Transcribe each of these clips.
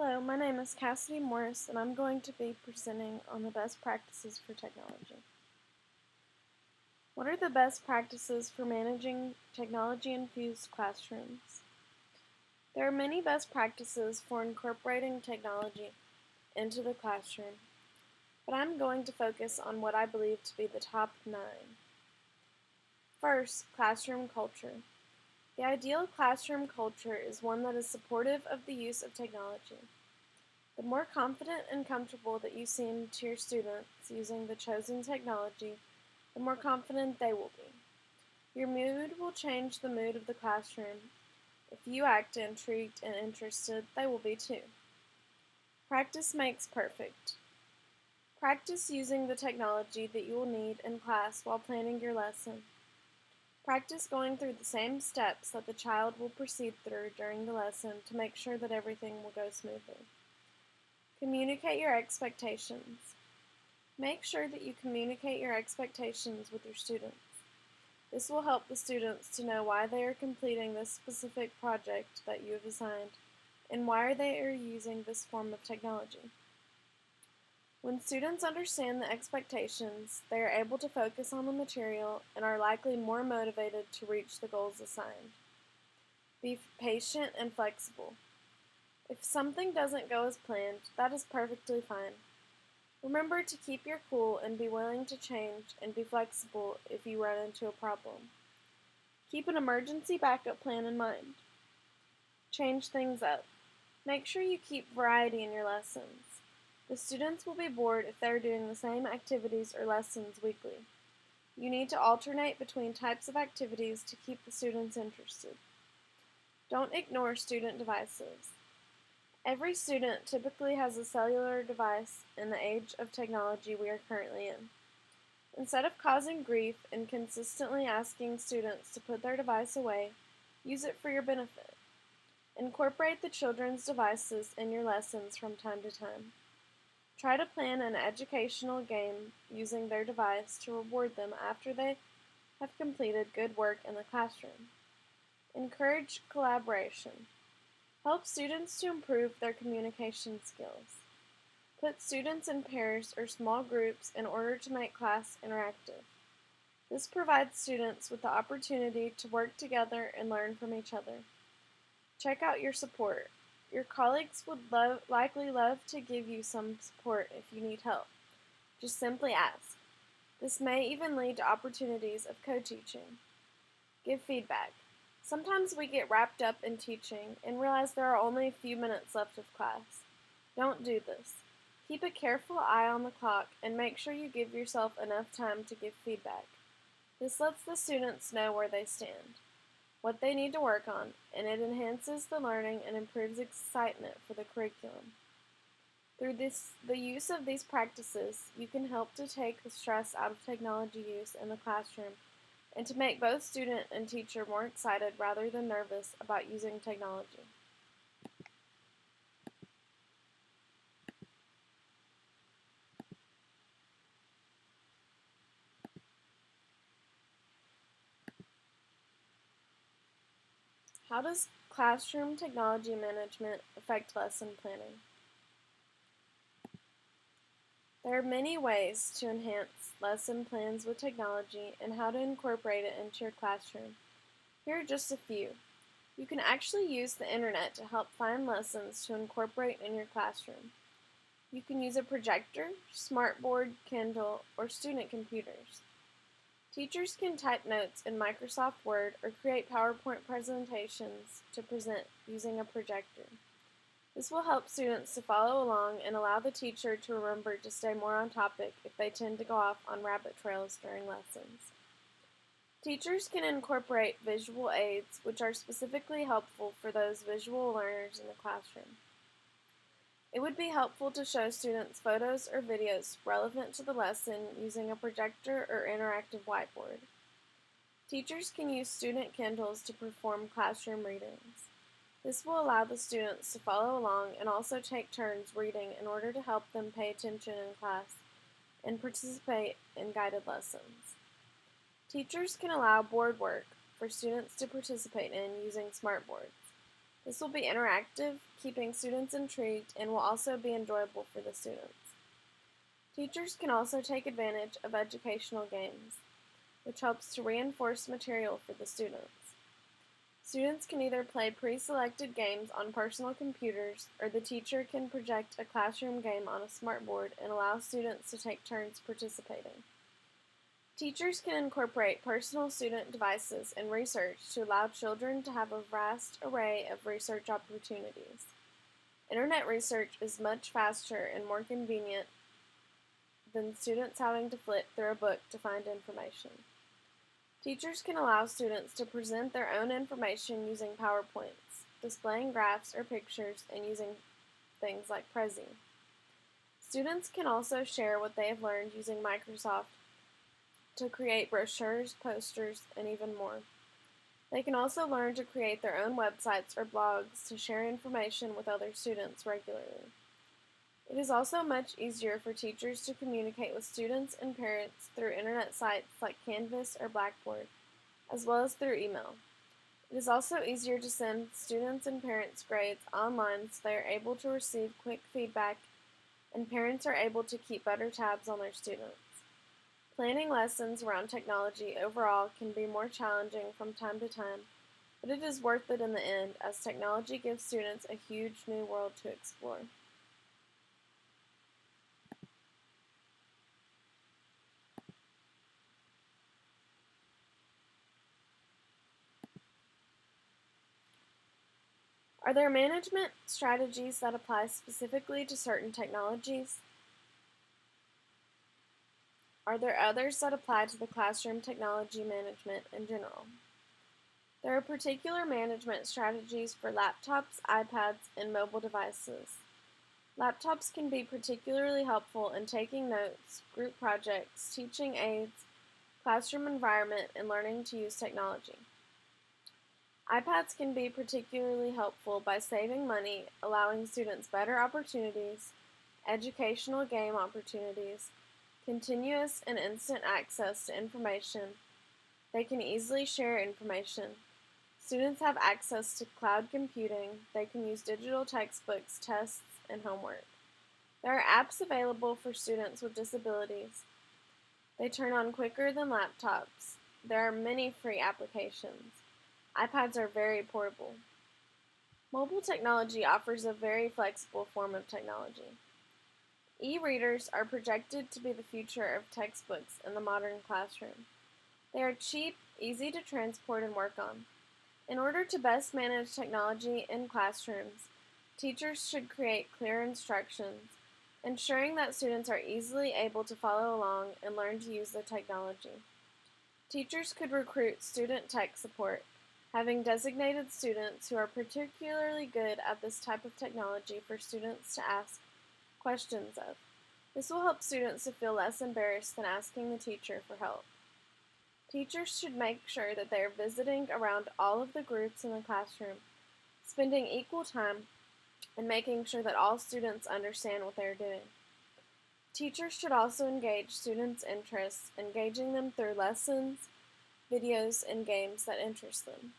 Hello, my name is Cassidy Morris, and I'm going to be presenting on the best practices for technology. What are the best practices for managing technology-infused classrooms? There are many best practices for incorporating technology into the classroom, but I'm going to focus on what I believe to be the top 9. First, classroom culture. The ideal classroom culture is one that is supportive of the use of technology. The more confident and comfortable that you seem to your students using the chosen technology, the more confident they will be. Your mood will change the mood of the classroom. If you act intrigued and interested, they will be too. Practice makes perfect. Practice using the technology that you will need in class while planning your lesson. Practice going through the same steps that the child will proceed through during the lesson to make sure that everything will go smoothly. Communicate your expectations. Make sure that you communicate your expectations with your students. This will help the students to know why they are completing this specific project that you have assigned and why they are using this form of technology. When students understand the expectations, they are able to focus on the material and are likely more motivated to reach the goals assigned. Be patient and flexible. If something doesn't go as planned, that is perfectly fine. Remember to keep your cool and be willing to change and be flexible if you run into a problem. Keep an emergency backup plan in mind. Change things up. Make sure you keep variety in your lessons. The students will be bored if they are doing the same activities or lessons weekly. You need to alternate between types of activities to keep the students interested. Don't ignore student devices. Every student typically has a cellular device in the age of technology we are currently in. Instead of causing grief and consistently asking students to put their device away, use it for your benefit. Incorporate the children's devices in your lessons from time to time. Try to plan an educational game using their device to reward them after they have completed good work in the classroom. Encourage collaboration. Help students to improve their communication skills. Put students in pairs or small groups in order to make class interactive. This provides students with the opportunity to work together and learn from each other. Check out your support. Your colleagues would likely love to give you some support if you need help. Just simply ask. This may even lead to opportunities of co-teaching. Give feedback. Sometimes we get wrapped up in teaching and realize there are only a few minutes left of class. Don't do this. Keep a careful eye on the clock and make sure you give yourself enough time to give feedback. This lets the students know where they stand, what they need to work on, and it enhances the learning and improves excitement for the curriculum. Through the use of these practices, you can help to take the stress out of technology use in the classroom and to make both student and teacher more excited rather than nervous about using technology. How does classroom technology management affect lesson planning? There are many ways to enhance lesson plans with technology and how to incorporate it into your classroom. Here are just a few. You can actually use the internet to help find lessons to incorporate in your classroom. You can use a projector, smartboard, Kindle, or student computers. Teachers can type notes in Microsoft Word or create PowerPoint presentations to present using a projector. This will help students to follow along and allow the teacher to remember to stay more on topic if they tend to go off on rabbit trails during lessons. Teachers can incorporate visual aids, which are specifically helpful for those visual learners in the classroom. It would be helpful to show students photos or videos relevant to the lesson using a projector or interactive whiteboard. Teachers can use student Kindles to perform classroom readings. This will allow the students to follow along and also take turns reading in order to help them pay attention in class and participate in guided lessons. Teachers can allow board work for students to participate in using smartboards. This will be interactive, keeping students intrigued, and will also be enjoyable for the students. Teachers can also take advantage of educational games, which helps to reinforce material for the students. Students can either play pre-selected games on personal computers, or the teacher can project a classroom game on a smartboard and allow students to take turns participating. Teachers can incorporate personal student devices in research to allow children to have a vast array of research opportunities. Internet research is much faster and more convenient than students having to flip through a book to find information. Teachers can allow students to present their own information using PowerPoints, displaying graphs or pictures, and using things like Prezi. Students can also share what they have learned using Microsoft to create brochures, posters, and even more. They can also learn to create their own websites or blogs to share information with other students regularly. It is also much easier for teachers to communicate with students and parents through internet sites like Canvas or Blackboard, as well as through email. It is also easier to send students and parents grades online so they are able to receive quick feedback and parents are able to keep better tabs on their students. Planning lessons around technology overall can be more challenging from time to time, but it is worth it in the end as technology gives students a huge new world to explore. Are there management strategies that apply specifically to certain technologies? Are there others that apply to the classroom technology management in general? There are particular management strategies for laptops, iPads, and mobile devices. Laptops can be particularly helpful in taking notes, group projects, teaching aids, classroom environment, and learning to use technology. iPads can be particularly helpful by saving money, allowing students better opportunities, educational game opportunities, continuous and instant access to information. They can easily share information. Students have access to cloud computing. They can use digital textbooks, tests, and homework. There are apps available for students with disabilities. They turn on quicker than laptops. There are many free applications. iPads are very portable. Mobile technology offers a very flexible form of technology. E-readers are projected to be the future of textbooks in the modern classroom. They are cheap, easy to transport and work on. In order to best manage technology in classrooms, teachers should create clear instructions, ensuring that students are easily able to follow along and learn to use the technology. Teachers could recruit student tech support, having designated students who are particularly good at this type of technology for students to ask questions of. This will help students to feel less embarrassed than asking the teacher for help. Teachers should make sure that they are visiting around all of the groups in the classroom, spending equal time, and making sure that all students understand what they are doing. Teachers should also engage students' interests, engaging them through lessons, videos, and games that interest them.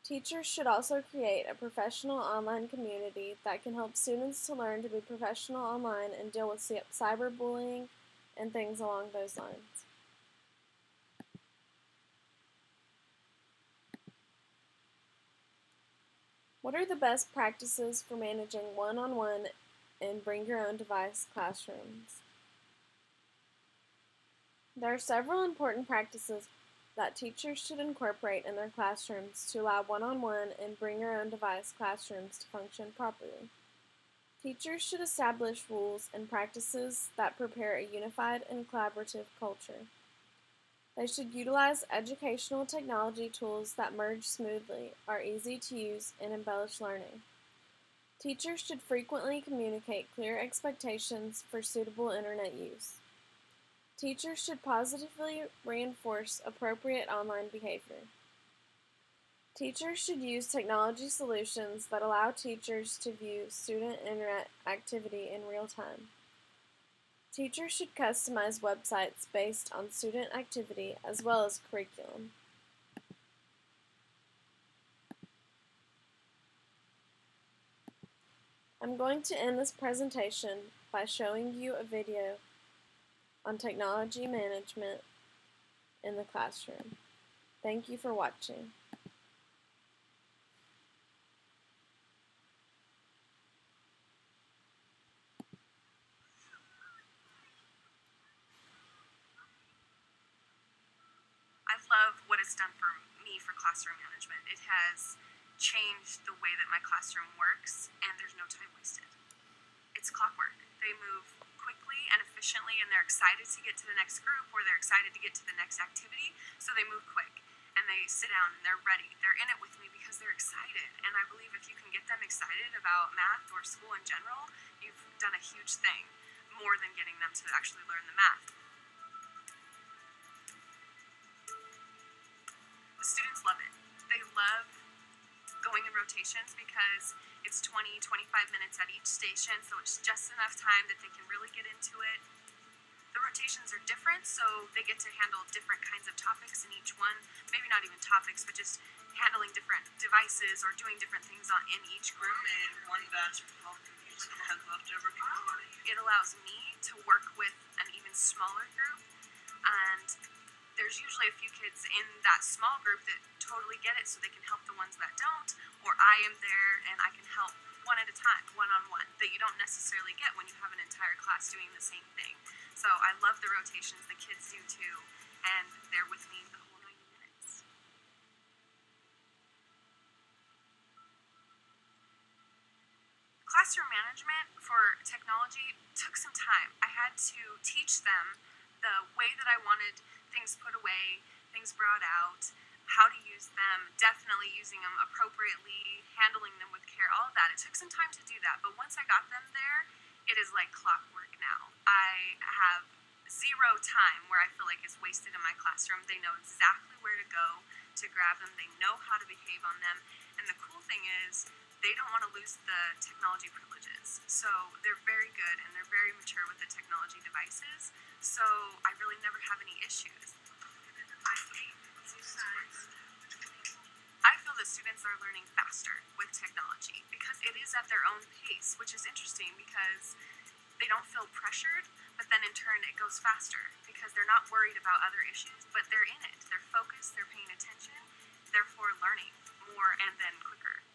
Teachers should also create a professional online community that can help students to learn to be professional online and deal with cyberbullying and things along those lines. What are the best practices for managing one-on-one and bring your own device classrooms? There are several important practices that teachers should incorporate in their classrooms to allow one-on-one and bring your own device classrooms to function properly. Teachers should establish rules and practices that prepare a unified and collaborative culture. They should utilize educational technology tools that merge smoothly, are easy to use, and embellish learning. Teachers should frequently communicate clear expectations for suitable internet use. Teachers should positively reinforce appropriate online behavior. Teachers should use technology solutions that allow teachers to view student internet activity in real time. Teachers should customize websites based on student activity as well as curriculum. I'm going to end this presentation by showing you a video on technology management in the classroom. Thank you for watching. I love what it's done for me for classroom management. It has changed the way that my classroom works, and there's no time wasted. It's clockwork. They move quickly and efficiently, and they're excited to get to the next group, or they're excited to get to the next activity, so they move quick. And they sit down and they're ready. They're in it with me because they're excited. And I believe if you can get them excited about math or school in general, you've done a huge thing, more than getting them to actually learn the math. The students love it. They love going in rotations because it's 20-25 minutes at each station, so it's just enough time that they can really get into it. The rotations are different, so they get to handle different kinds of topics in each one. Maybe not even topics, but just handling different devices or doing different things in each group. Made one batch of health reviews and had leftover. It allows me to work with an even smaller group, and there's usually a few kids in that small group that totally get it, so they can help the ones that don't, or I am there and I can help one at a time, one-on-one, that you don't necessarily get when you have an entire class doing the same thing. So I love the rotations, the kids do too, and they're with me the whole 90 minutes. Classroom management for technology took some time. I had to teach them the way that I wanted things put away, things brought out, how to use them, definitely using them appropriately, handling them with care, all of that. It took some time to do that, but once I got them there, it is like clockwork now. I have zero time where I feel like it's wasted in my classroom. They know exactly where to go to grab them. They know how to behave on them. And the cool thing is, they don't want to lose the technology privileges. So they're very good and they're very mature with the technology devices. So I really never have any issues. I feel that students are learning faster with technology because it is at their own pace, which is interesting because they don't feel pressured, but then in turn it goes faster because they're not worried about other issues, but they're in it. They're focused, they're paying attention, therefore learning more and then quicker.